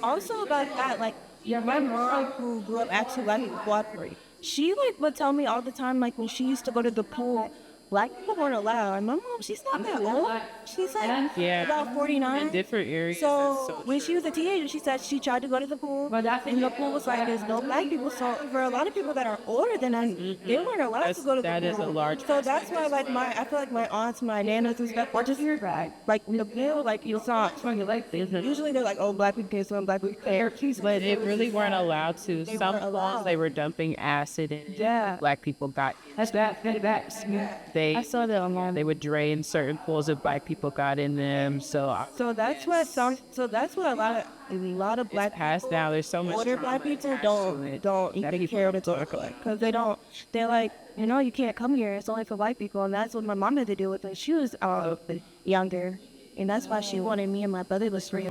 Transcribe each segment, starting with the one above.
Also about that, like, my mom who grew up actually like Guatemala, she like would tell me all the time, like when she used to go to the pool, black people weren't allowed. And my mom, she's not that old. She's like Yeah, about in 49. different areas, that's So so when she true. was a teenager, she said she tried to go to the pool, and the pool was like there's no black people. So for a lot of people that are older than us, they weren't allowed to go to the That is a pool. large So that's aspect why as like well. I feel like my aunts, my nanas and stuff, were just like in the pool, like you saw. Usually they're like, oh, black people can't swim, black people can't. But it really weren't allowed to. They Some weren't pools they allowed. were dumping acid in. Yeah. Black people got I saw that online. they would drain certain pools if black people got in them. So that's what some. So that's what a lot of It's black passed people, down. There's so much older trauma black people attached to don't it don't that even people care don't to talk talk about. because they don't. They're like, you can't come here. It's only for white people, and that's what my mom had to deal with when she was younger, and that's why she wanted me and my brother to free.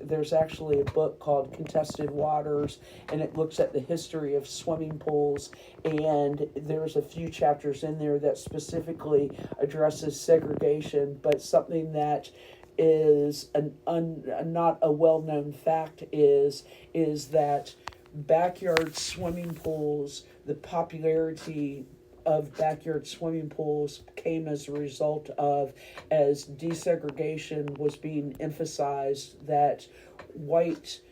There's actually a book called Contested Waters, and it looks at the history of swimming pools, and there's a few chapters in there that specifically addresses segregation, but something that is not a well-known fact is that backyard swimming pools, the popularity of backyard swimming pools came as a result of, as desegregation was being emphasized, that white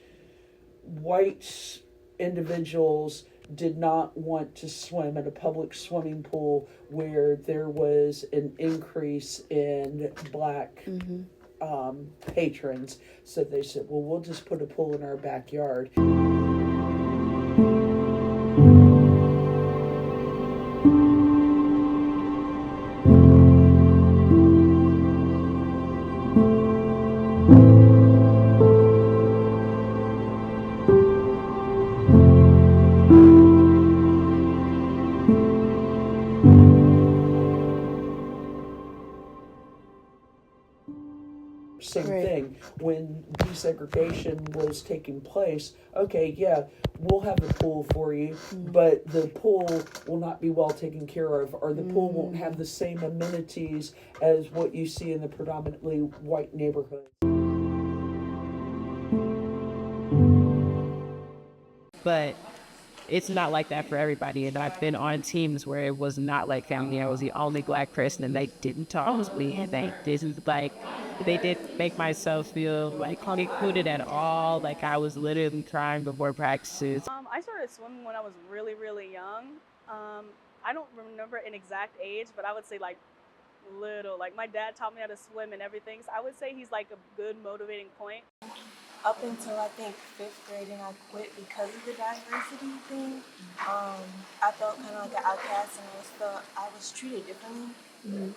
individuals did not want to swim at a public swimming pool where there was an increase in black patrons. So they said, well, we'll just put a pool in our backyard. Same thing when desegregation was taking place. Okay, yeah, we'll have a pool for you, but the pool will not be well taken care of, or the pool won't have the same amenities as what you see in the predominantly white neighborhoods. But it's not like that for everybody. And I've been on teams where it was not like family. I was the only black person and they didn't talk to me. And they didn't make myself feel like included at all. Like I was literally crying before practices. I started swimming when I was really, really young. I don't remember an exact age, but I would say like little. Like my dad taught me how to swim and everything. So I would say he's like a good motivating point. Up until I think fifth grade, and I quit because of the diversity thing. I felt kind of like an outcast, and I was treated differently than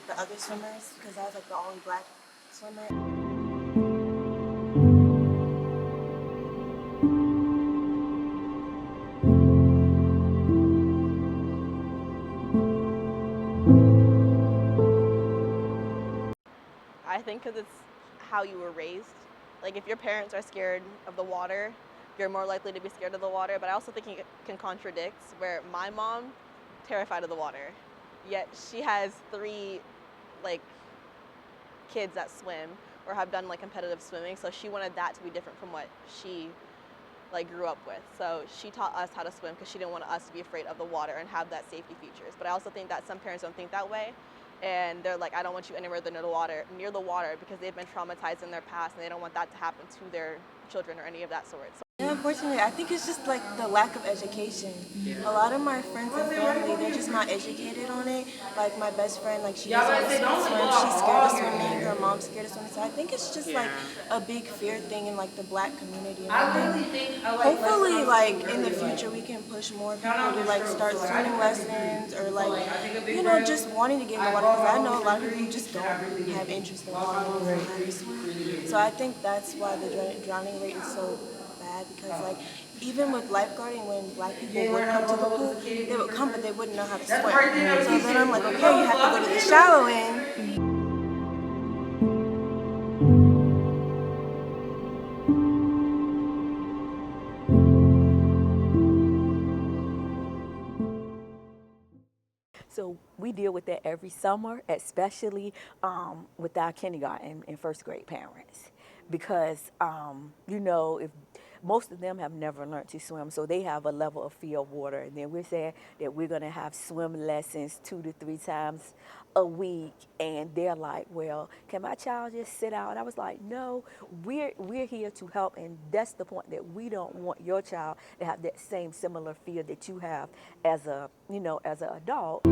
the other swimmers because I was like the only black swimmer. I think because it's how you were raised. Like if your parents are scared of the water, you're more likely to be scared of the water. But I also think it can contradict where my mom, terrified of the water, yet she has 3 like kids that swim or have done like competitive swimming. So she wanted that to be different from what she like grew up with. So she taught us how to swim because she didn't want us to be afraid of the water and have that safety features. But I also think that some parents don't think that way. And they're like, I don't want you anywhere near the water because they've been traumatized in their past and they don't want that to happen to their children or any of that sort. So And unfortunately, I think it's just like the lack of education. A lot of my friends and family, they're just not educated on it. Like my best friend, like she doesn't want to swim. She's scared of swimming. Her mom's scared of swimming. So I think it's just like a big fear thing in like the black community. And I think hopefully, like in the future, we can push more people to like start swimming lessons or like, you know, just wanting to get in the water. Because I know a lot of people just don't have interest in water or know how to swim. So I think that's why the drowning rate is so bad, because like even with lifeguarding, when black people would come to the pool, they would come but they wouldn't know how to swim. So then I'm like, okay, you have to go to the shallow end. So we deal with that every summer, especially with our kindergarten and first grade parents, because you know, if most of them have never learned to swim, so they have a level of fear of water. And then we're saying that we're gonna have swim lessons 2 to 3 times a week, and they're like, well, can my child just sit out? And I was like, no, we're here to help, and that's the point, that we don't want your child to have that same similar fear that you have as a, you know, as an adult.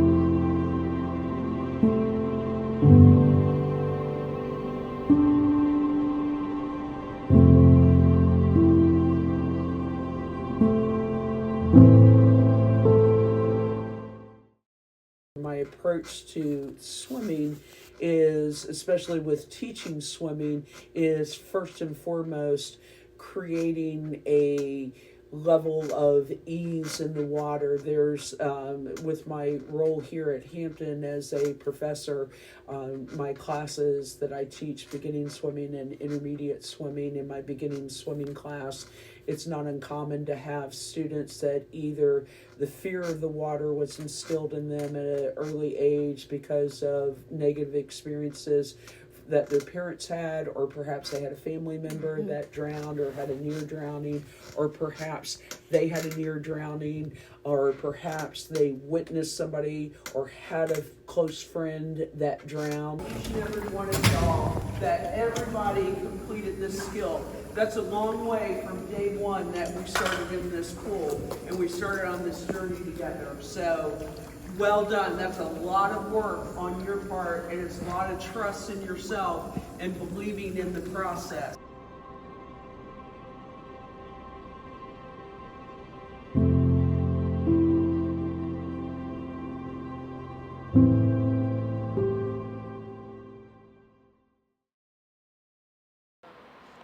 My approach to swimming is, especially with teaching swimming, is first and foremost creating a level of ease in the water. There's, with my role here at Hampton as a professor, my classes that I teach, beginning swimming and intermediate swimming, in my beginning swimming class, it's not uncommon to have students that either the fear of the water was instilled in them at an early age because of negative experiences that their parents had, or perhaps they had a family member that drowned or had a near drowning, or perhaps they had a near drowning, or perhaps they witnessed somebody or had a close friend that drowned. Each and every one of y'all, that everybody completed this skill. That's a long way from day one that we started in this pool, and we started on this journey together. So well done. That's a lot of work on your part, and it's a lot of trust in yourself and believing in the process.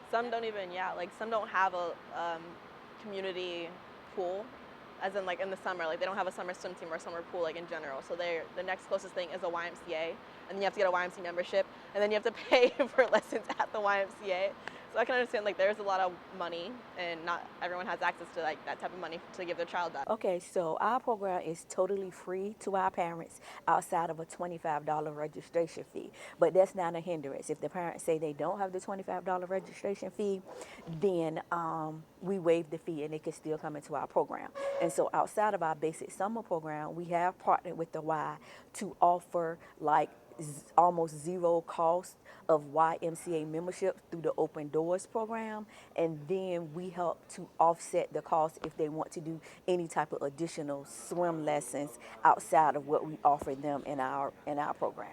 Some don't even, like some don't have a community pool, as in like in the summer, like they don't have a summer swim team or a summer pool, like in general. So the next closest thing is a YMCA, and then you have to get a YMCA membership, and then you have to pay for lessons at the YMCA. So I can understand like there's a lot of money, and not everyone has access to like that type of money to give their child that. Okay, so our program is totally free to our parents outside of a $25 registration fee. But that's not a hindrance. If the parents say they don't have the $25 registration fee, then we waive the fee and they can still come into our program. And so outside of our basic summer program, we have partnered with the Y to offer like almost zero cost of YMCA membership through the Open Doors program, and then we help to offset the cost if they want to do any type of additional swim lessons outside of what we offer them in our program.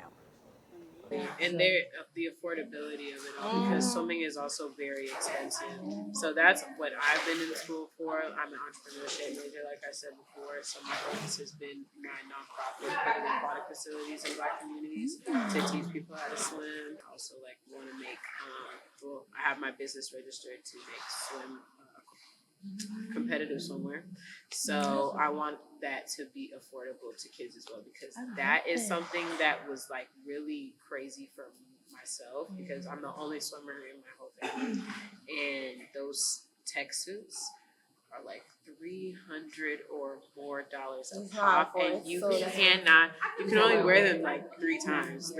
And the affordability of it all, because swimming is also very expensive. So that's what I've been in school for. I'm an entrepreneurship major, like I said before. So my focus has been my nonprofit building aquatic facilities in Black communities to teach people how to swim. I also like want to make, I have my business registered to make swim competitive swimwear. So I want that to be affordable to kids as well, because that is something that was like really crazy for myself, because I'm the only swimmer in my whole family, and those tech suits are like $300 or more a pop, and you can only wear them like 4 times.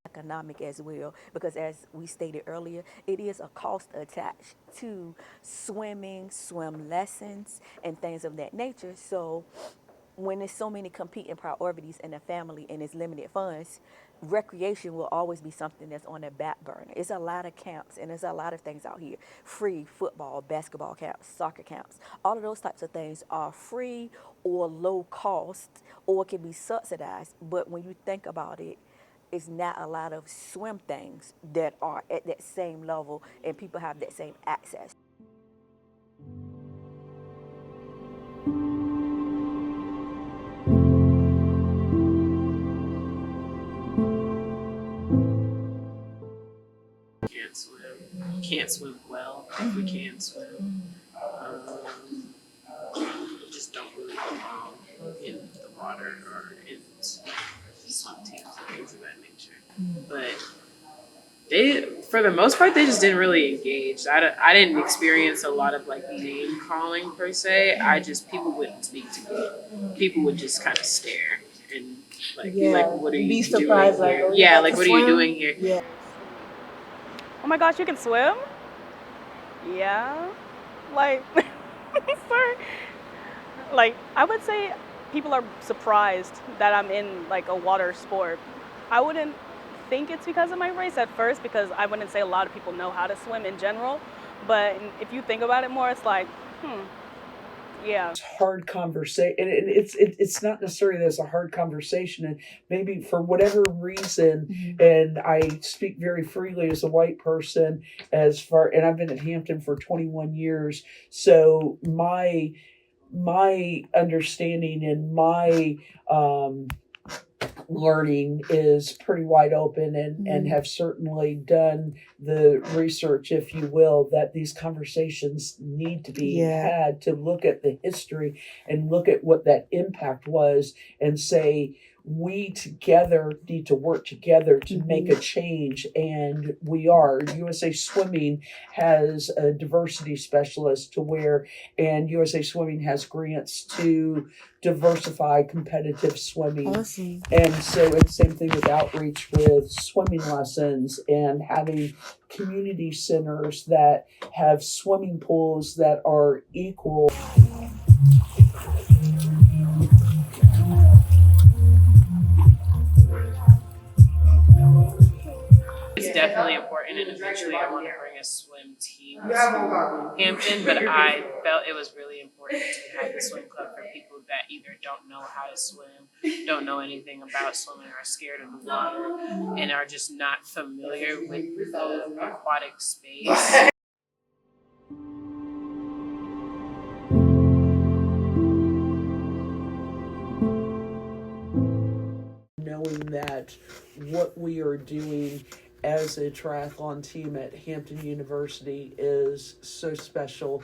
Economic as well, because as we stated earlier, it is a cost attached to swimming, swim lessons, and things of that nature. So when there's so many competing priorities in the family and it's limited funds, recreation will always be something that's on the back burner. It's a lot of camps and there's a lot of things out here. Free football, basketball camps, soccer camps. All of those types of things are free or low cost or can be subsidized. But when you think about it, it's not a lot of swim things that are at that same level and people have that same access. Can't swim. Can't swim well. If we can swim, we just don't really belong in the water or in swim teams and things of that nature. But they, for the most part, they just didn't really engage. I didn't experience a lot of like name calling per se. People wouldn't speak to me. People would just kind of stare and like be like, "What are you Be doing surprised, like, here?" oh, you Yeah, got like, to "What are you swim?" doing here?" Yeah. Oh my gosh, you can swim? Yeah. Like, sorry. Like, I would say people are surprised that I'm in like a water sport. I wouldn't think it's because of my race at first, because I wouldn't say a lot of people know how to swim in general. But if you think about it more, it's like, yeah. Hard conversation, and it's not necessarily that it's a hard conversation, and maybe for whatever reason, and I speak very freely as a white person, and I've been at Hampton for 21 years, so my understanding and my learning is pretty wide open, and have certainly done the research, if you will, that these conversations need to be had, to look at the history and look at what that impact was and say, we together need to work together to make a change. And we are. USA Swimming has a diversity specialist and USA Swimming has grants to diversify competitive swimming. Awesome. And so it's the same thing with outreach with swimming lessons and having community centers that have swimming pools that are equal. It's definitely important, and eventually I want to bring a swim team to Hampton, but I felt it was really important to have the swim club for people that either don't know how to swim, don't know anything about swimming, are scared of the water, and are just not familiar with the aquatic space. Knowing that what we are doing as a triathlon team at Hampton University is so special.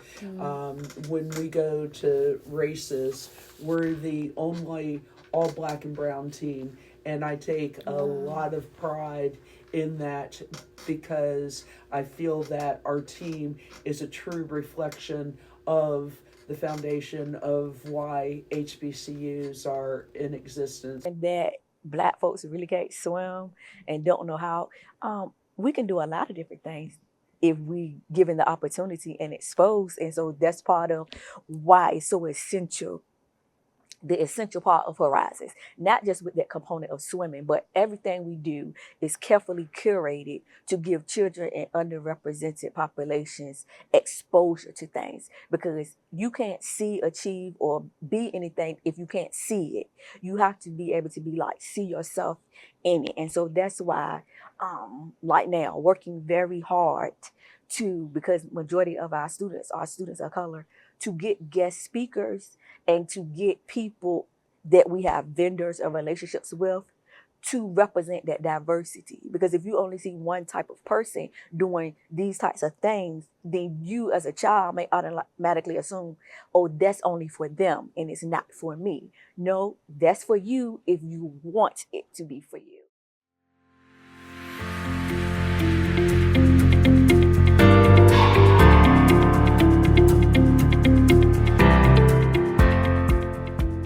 When we go to races, we're the only all black and brown team, and I take a lot of pride in that, because I feel that our team is a true reflection of the foundation of why HBCUs are in existence. And that Black folks really can't swim and don't know how, we can do a lot of different things if we given the opportunity and exposed. And so that's part of why it's so essential, the essential part of Horizons, not just with that component of swimming, but everything we do is carefully curated to give children and underrepresented populations exposure to things, because you can't see, achieve, or be anything if you can't see it. You have to be able to see yourself in it. And so that's why, like now, working very hard because majority of our students are students of color, to get guest speakers and to get people that we have vendors or relationships with to represent that diversity. Because if you only see one type of person doing these types of things, then you as a child may automatically assume, oh, that's only for them and it's not for me. No, that's for you if you want it to be for you.